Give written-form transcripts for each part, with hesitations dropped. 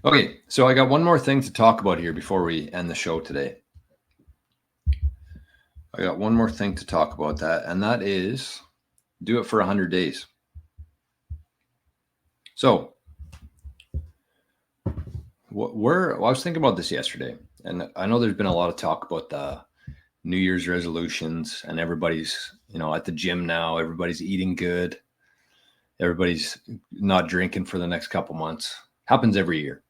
Okay, so I got one more thing to talk about here before we end the show today. I got one more thing to talk about and that is do it for 100 days. So, I was thinking about this yesterday, and I know there's been a lot of talk about the New Year's resolutions, and everybody's, at the gym now, everybody's eating good, everybody's not drinking for the next couple months. Happens every year.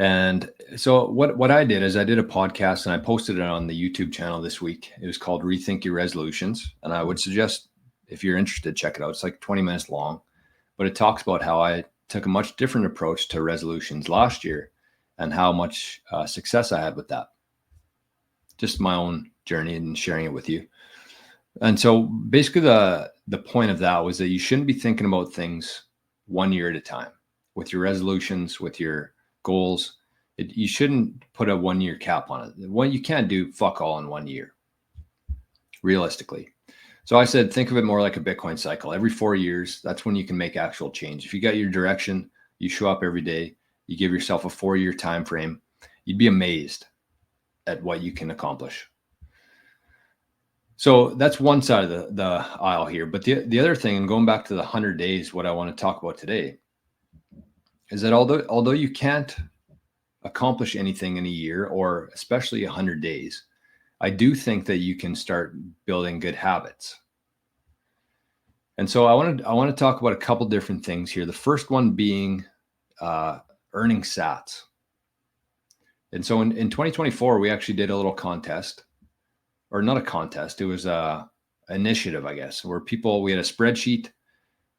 And so what I did is I did a podcast and I posted it on the YouTube channel this week. It was called Rethink Your Resolutions. And I would suggest, if you're interested, check it out. It's like 20 minutes long, but it talks about how I took a much different approach to resolutions last year and how much success I had with that. Just my own journey and sharing it with you. And so basically the point of that was that you shouldn't be thinking about things 1 year at a time with your resolutions, with your goals. You shouldn't put a 1 year cap on it. What you can't do fuck all in 1 year, realistically. So I said, think of it more like a Bitcoin cycle. Every 4 years, that's when you can make actual change. If you got your direction, you show up every day, you give yourself a 4-year time frame, you'd be amazed at what you can accomplish. So that's one side of the aisle here. But the other thing, and going back to the 100 days, what I want to talk about today is that although you can't accomplish anything in a year, or especially 100 days, I do think that you can start building good habits. And so I want to talk about a couple different things here. The first one being earning sats. And so in 2024, we actually did a little contest, or not a contest. It was a initiative, I guess, where we had a spreadsheet.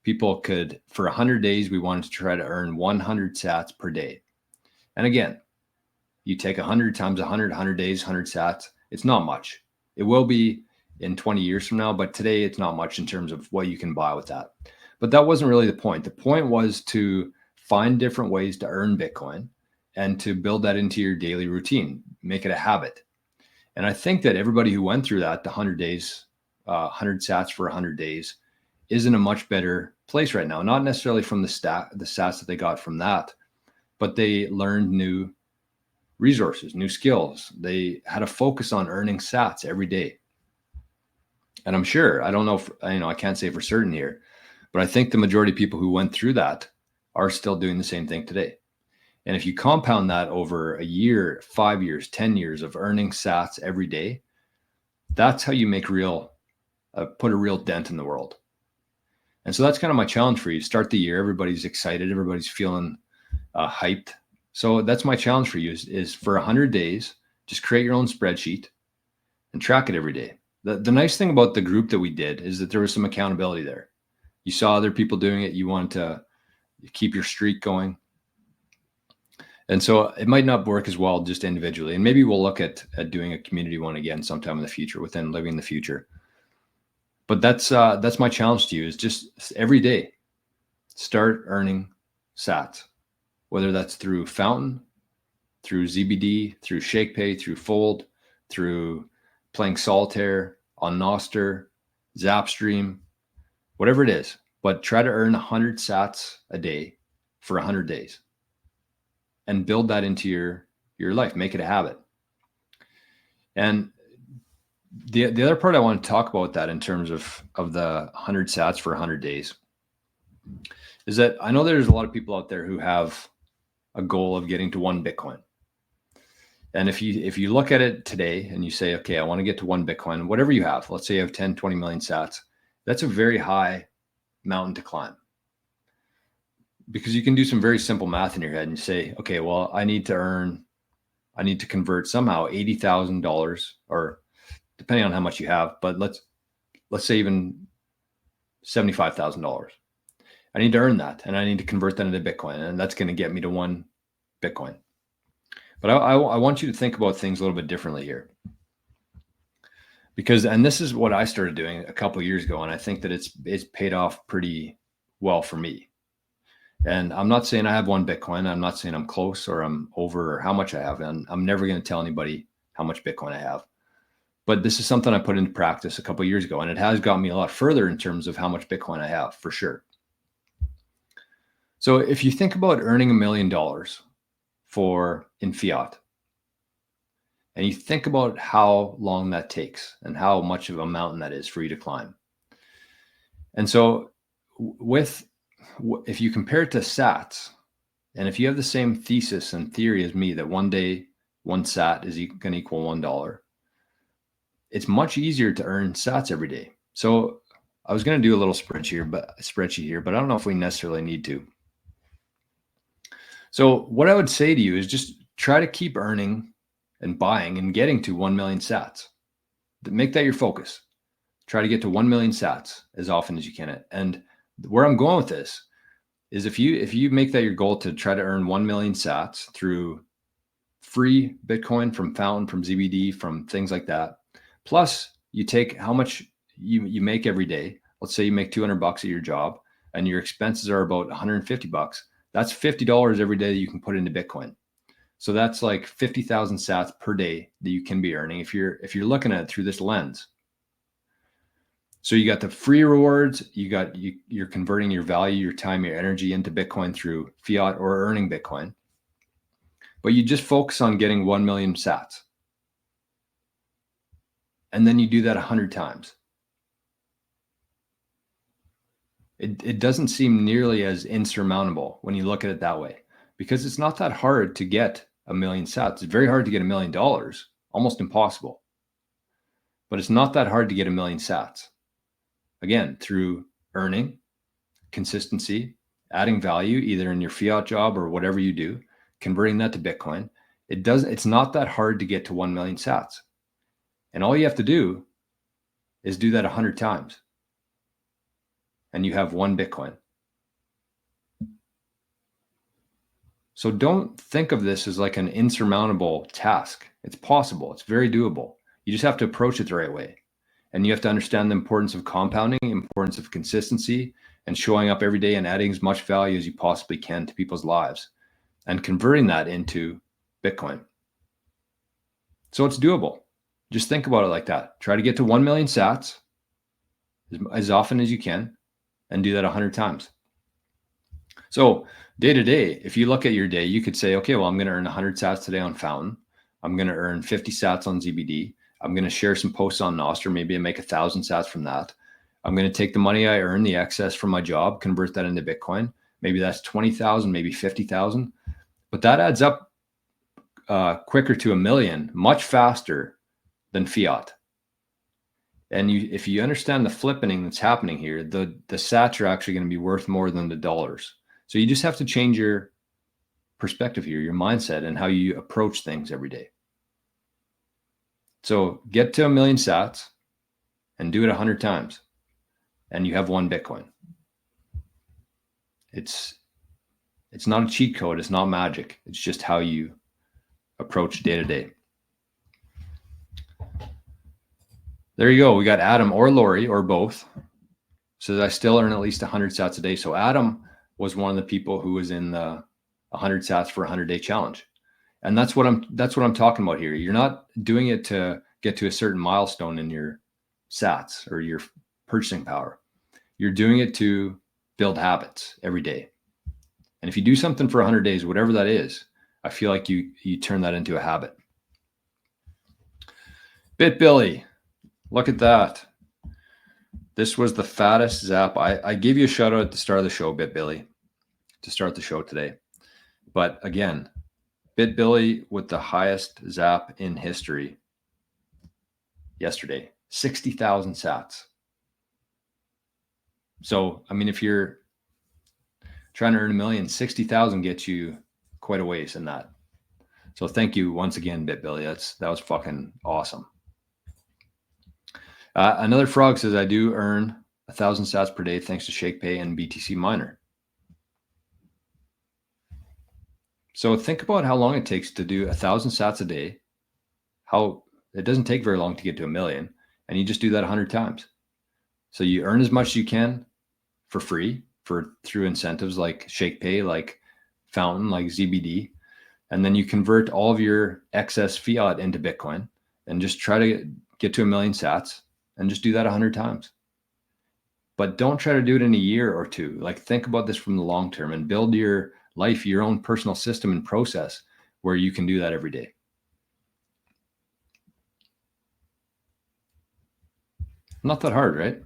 People could, for 100 days, we wanted to try to earn 100 sats per day. And again, you take 100 times 100 days, 100 sats. It's not much. It will be in 20 years from now, but today it's not much in terms of what you can buy with that. But that wasn't really the point. The point was to find different ways to earn Bitcoin and to build that into your daily routine, make it a habit. And I think that everybody who went through that, the 100 days, 100 sats for 100 days, is in a much better place right now. Not necessarily from the sats that they got from that, but they learned new resources, new skills. They had a focus on earning sats every day. And I'm sure, I don't know if, I can't say for certain here, but I think the majority of people who went through that are still doing the same thing today. And if you compound that over a year, 5 years, 10 years of earning sats every day, that's how you make put a real dent in the world. And so that's kind of my challenge for you. Start the year, everybody's excited, everybody's feeling hyped. So that's my challenge for you is for 100 days, just create your own spreadsheet and track it every day. The nice thing about the group that we did is that there was some accountability there. You saw other people doing it. You wanted to keep your streak going. And so it might not work as well just individually. And maybe we'll look at doing a community one again sometime in the future within Living the Future. But that's my challenge to you is just every day, start earning sats, whether that's through Fountain, through ZBD, through ShakePay, through Fold, through playing solitaire on Nostr, Zapstream, whatever it is. But try to earn 100 sats a day for 100 days. And build that into your life. Make it a habit. And the other part I want to talk about that in terms of the 100 sats for 100 days is that I know there's a lot of people out there who have a goal of getting to 1 Bitcoin. And if you look at it today and you say, okay, I want to get to 1 Bitcoin, whatever you have, let's say you have 10, 20 million sats, that's a very high mountain to climb. Because you can do some very simple math in your head and say, okay, well, I need to convert somehow $80,000, or depending on how much you have, but let's say even $75,000. I need to earn that, and I need to convert that into Bitcoin, and that's going to get me to 1 Bitcoin. But I want you to think about things a little bit differently here. And this is what I started doing a couple of years ago, and I think that it's paid off pretty well for me. And I'm not saying I have 1 Bitcoin. I'm not saying I'm close or I'm over or how much I have. And I'm never going to tell anybody how much Bitcoin I have. But this is something I put into practice a couple of years ago. And it has got me a lot further in terms of how much Bitcoin I have, for sure. So if you think about earning $1 million in fiat, and you think about how long that takes and how much of a mountain that is for you to climb. And so if you compare it to sats, and if you have the same thesis and theory as me that one day one sat is going to equal $1, it's much easier to earn sats every day. So I was going to do a little spreadsheet here, but I don't know if we necessarily need to. So what I would say to you is just try to keep earning and buying and getting to 1 million sats. Make that your focus. Try to get to 1 million sats as often as you can. And where I'm going with this is if you make that your goal to try to earn 1 million sats through free Bitcoin from Fountain, from ZBD, from things like that, plus you take how much you make every day. Let's say you make $200 at your job and your expenses are about $150. That's $50 every day that you can put into Bitcoin. So that's like 50,000 sats per day that you can be earning if you're looking at it through this lens. So you got the free rewards, you're converting your value, your time, your energy into Bitcoin through fiat or earning Bitcoin. But you just focus on getting 1 million sats. And then you do that 100 times. It doesn't seem nearly as insurmountable when you look at it that way, because it's not that hard to get 1 million sats. It's very hard to get $1 million, almost impossible. But it's not that hard to get 1 million sats. Again, through earning, consistency, adding value, either in your fiat job or whatever you do, converting that to Bitcoin. It's not that hard to get to 1 million sats. And all you have to do is do that 100 times. And you have 1 Bitcoin. So don't think of this as like an insurmountable task. It's possible. It's very doable. You just have to approach it the right way. And you have to understand the importance of compounding, the importance of consistency, and showing up every day and adding as much value as you possibly can to people's lives and converting that into Bitcoin. So it's doable. Just think about it like that. Try to get to 1 million sats as often as you can and do that 100 times. So day to day, if you look at your day, you could say, okay, well, I'm going to earn 100 sats today on Fountain. I'm going to earn 50 sats on ZBD. I'm going to share some posts on Nostr. Maybe I make 1,000 sats from that. I'm going to take the money I earn, the excess from my job, convert that into Bitcoin. Maybe that's 20,000, maybe 50,000. But that adds up quicker to 1 million, much faster than fiat. And if you understand the flippening that's happening here, the sats are actually going to be worth more than the dollars. So you just have to change your perspective here, your mindset, and how you approach things every day. So get to 1 million sats and do it 100 times, and you have 1 Bitcoin. It's not a cheat code. It's not magic. It's just how you approach day to day. There you go. We got Adam or Lori or both. Says I still earn at least 100 sats a day. So Adam was one of the people who was in the 100 sats for 100-day challenge. And that's what I'm talking about here. You're not doing it to get to a certain milestone in your sats or your purchasing power. You're doing it to build habits every day. And if you do something for 100 days, whatever that is, I feel like you turn that into a habit. BitBilly, look at that. This was the fattest zap. I gave you a shout out at the start of the show, BitBilly, to start the show today. But again, BitBilly with the highest zap in history yesterday, 60,000 sats. So, I mean, if you're trying to earn 1 million, 60,000 gets you quite a ways in that. So thank you once again, BitBilly. That was fucking awesome. Another frog says, I do earn 1,000 sats per day thanks to ShakePay and BTC Miner. So think about how long it takes to do 1,000 sats a day. How it doesn't take very long to get to 1 million, and you just do that 100 times. So you earn as much as you can for free through incentives like ShakePay, like Fountain, like ZBD, and then you convert all of your excess fiat into Bitcoin and just try to get to 1 million sats and just do that 100 times. but don't try to do it in a year or two. Like, think about this from the long term and build your life, your own personal system and process where you can do that every day. Not that hard, right?